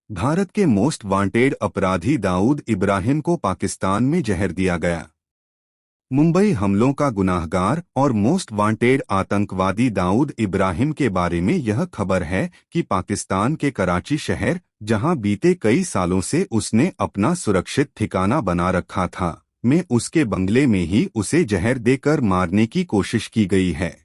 भारत के most wanted अपराधी दाऊद इब्राहिम को पाकिस्तान में जहर दिया गया। मुंबई हमलों का गुनाहगार और मोस्ट वांटेड आतंकवादी दाऊद इब्राहिम के बारे में यह खबर है कि पाकिस्तान के कराची शहर, जहां बीते कई सालों से उसने अपना सुरक्षित ठिकाना बना रखा था, में उसके बंगले में ही उसे जहर देकर मारने की कोशिश की गई है।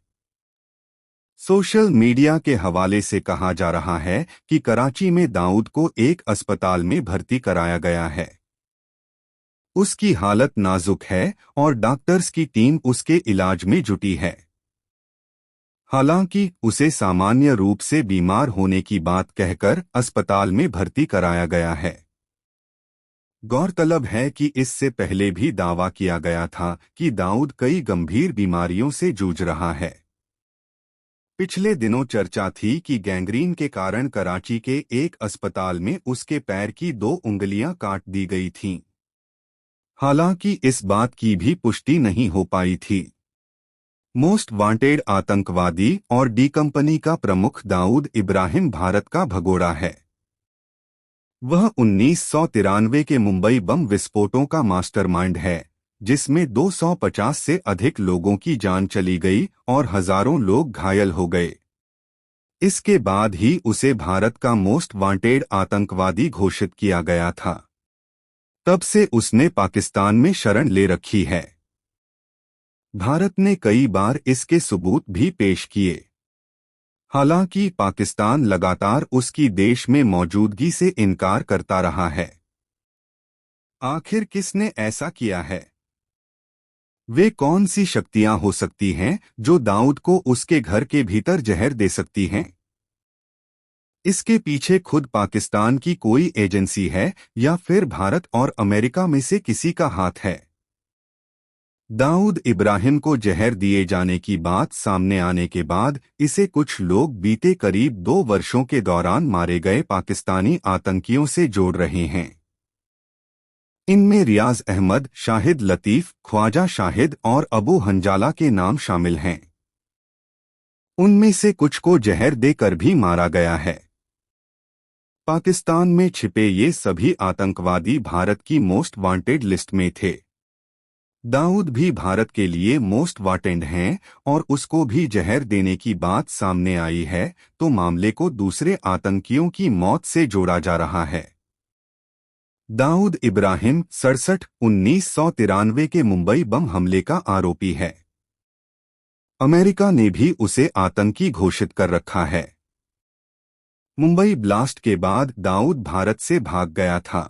सोशल मीडिया के हवाले से कहा जा रहा है कि कराची में दाऊद को एक अस्पताल में भर्ती कराया गया है। उसकी हालत नाजुक है और डॉक्टर्स की टीम उसके इलाज में जुटी है। हालांकि उसे सामान्य रूप से बीमार होने की बात कहकर अस्पताल में भर्ती कराया गया है। गौरतलब है कि इससे पहले भी दावा किया गया था कि दाऊद कई गंभीर बीमारियों से जूझ रहा है। पिछले दिनों चर्चा थी कि गैंग्रीन के कारण कराची के एक अस्पताल में उसके पैर की 2 उंगलियां काट दी गई थीं। हालांकि इस बात की भी पुष्टि नहीं हो पाई थी। मोस्ट वांटेड आतंकवादी और डी कंपनी का प्रमुख दाऊद इब्राहिम भारत का भगोड़ा है। वह 1993 के मुंबई बम विस्फोटों का मास्टरमाइंड है, जिसमें 250 से अधिक लोगों की जान चली गई और हजारों लोग घायल हो गए। इसके बाद ही उसे भारत का मोस्ट वांटेड आतंकवादी घोषित किया गया था। तब से उसने पाकिस्तान में शरण ले रखी है। भारत ने कई बार इसके सबूत भी पेश किए। हालांकि पाकिस्तान लगातार उसकी देश में मौजूदगी से इनकार करता रहा है। आखिर किसने ऐसा किया है? वे कौन सी शक्तियां हो सकती हैं जो दाऊद को उसके घर के भीतर जहर दे सकती हैं? इसके पीछे खुद पाकिस्तान की कोई एजेंसी है या फिर भारत और अमेरिका में से किसी का हाथ है? दाऊद इब्राहिम को जहर दिए जाने की बात सामने आने के बाद इसे कुछ लोग बीते करीब 2 वर्षों के दौरान मारे गए पाकिस्तानी आतंकियों से जोड़ रहे हैं। इनमें रियाज अहमद, शाहिद लतीफ, ख्वाजा शाहिद और अबू हंजाला के नाम शामिल हैं। उनमें से कुछ को जहर देकर भी मारा गया है। पाकिस्तान में छिपे ये सभी आतंकवादी भारत की मोस्ट वांटेड लिस्ट में थे। दाऊद भी भारत के लिए मोस्ट वांटेड हैं और उसको भी जहर देने की बात सामने आई है, तो मामले को दूसरे आतंकियों की मौत से जोड़ा जा रहा है। दाऊद इब्राहिम 1993 के मुंबई बम हमले का आरोपी है। अमेरिका ने भी उसे आतंकी घोषित कर रखा है। मुंबई ब्लास्ट के बाद दाऊद भारत से भाग गया था।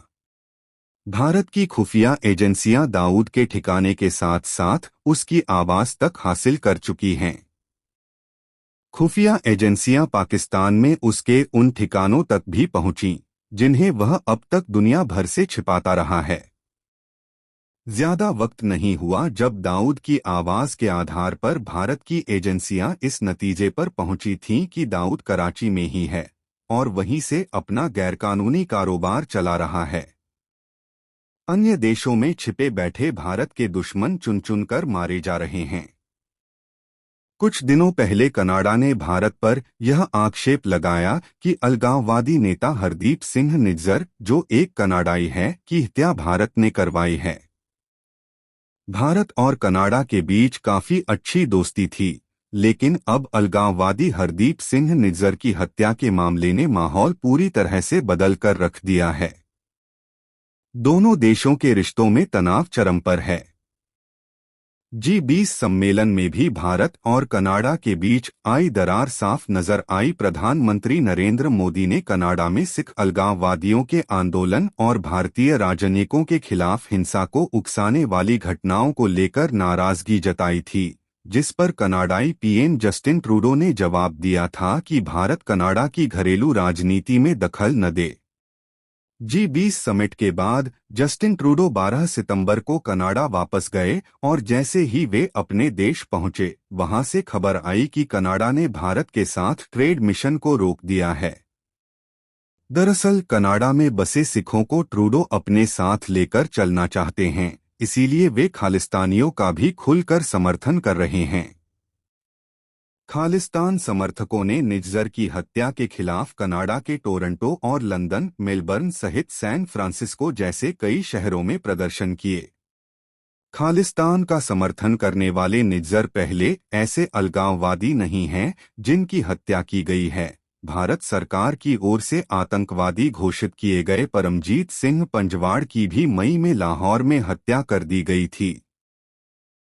भारत की खुफिया एजेंसियां दाऊद के ठिकाने के साथ साथ उसकी आवाज तक हासिल कर चुकी हैं। खुफिया एजेंसियां पाकिस्तान में उसके उन ठिकानों तक भी पहुंचीं जिन्हें वह अब तक दुनिया भर से छिपाता रहा है। ज्यादा वक्त नहीं हुआ जब दाऊद की आवाज के आधार पर भारत की एजेंसियां इस नतीजे पर पहुंची थीं कि दाऊद कराची में ही है और वहीं से अपना गैरकानूनी कारोबार चला रहा है। अन्य देशों में छिपे बैठे भारत के दुश्मन चुन चुन कर मारे जा रहे हैं। कुछ दिनों पहले कनाडा ने भारत पर यह आक्षेप लगाया कि अलगाववादी नेता हरदीप सिंह निज्जर, जो एक कनाडाई है, की हत्या भारत ने करवाई है। भारत और कनाडा के बीच काफी अच्छी दोस्ती थी, लेकिन अब अलगाववादी हरदीप सिंह निज्जर की हत्या के मामले ने माहौल पूरी तरह से बदल कर रख दिया है। दोनों देशों के रिश्तों में तनाव चरम पर है। G20 सम्मेलन में भी भारत और कनाडा के बीच आई दरार साफ नजर आई। प्रधानमंत्री नरेंद्र मोदी ने कनाडा में सिख अलगाववादियों के आंदोलन और भारतीय राजनयिकों के खिलाफ हिंसा को उकसाने वाली घटनाओं को लेकर नाराजगी जताई थी, जिस पर कनाडाई पीएम जस्टिन ट्रूडो ने जवाब दिया था कि भारत कनाडा की घरेलू राजनीति में दखल न दे। G20 समिट के बाद जस्टिन ट्रूडो 12 सितंबर को कनाडा वापस गए और जैसे ही वे अपने देश पहुंचे, वहां से खबर आई कि कनाडा ने भारत के साथ ट्रेड मिशन को रोक दिया है। दरअसल कनाडा में बसे सिखों को ट्रूडो अपने साथ लेकर चलना चाहते हैं, इसीलिए वे खालिस्तानियों का भी खुलकर समर्थन कर रहे हैं। खालिस्तान समर्थकों ने निज्जर की हत्या के खिलाफ कनाडा के टोरंटो और लंदन, मेलबर्न सहित सैन फ्रांसिस्को जैसे कई शहरों में प्रदर्शन किए। खालिस्तान का समर्थन करने वाले निज्जर पहले ऐसे अलगाववादी नहीं हैं जिनकी हत्या की गई है। भारत सरकार की ओर से आतंकवादी घोषित किए गए परमजीत सिंह पंजवाड़ की भी मई में लाहौर में हत्या कर दी गई थी।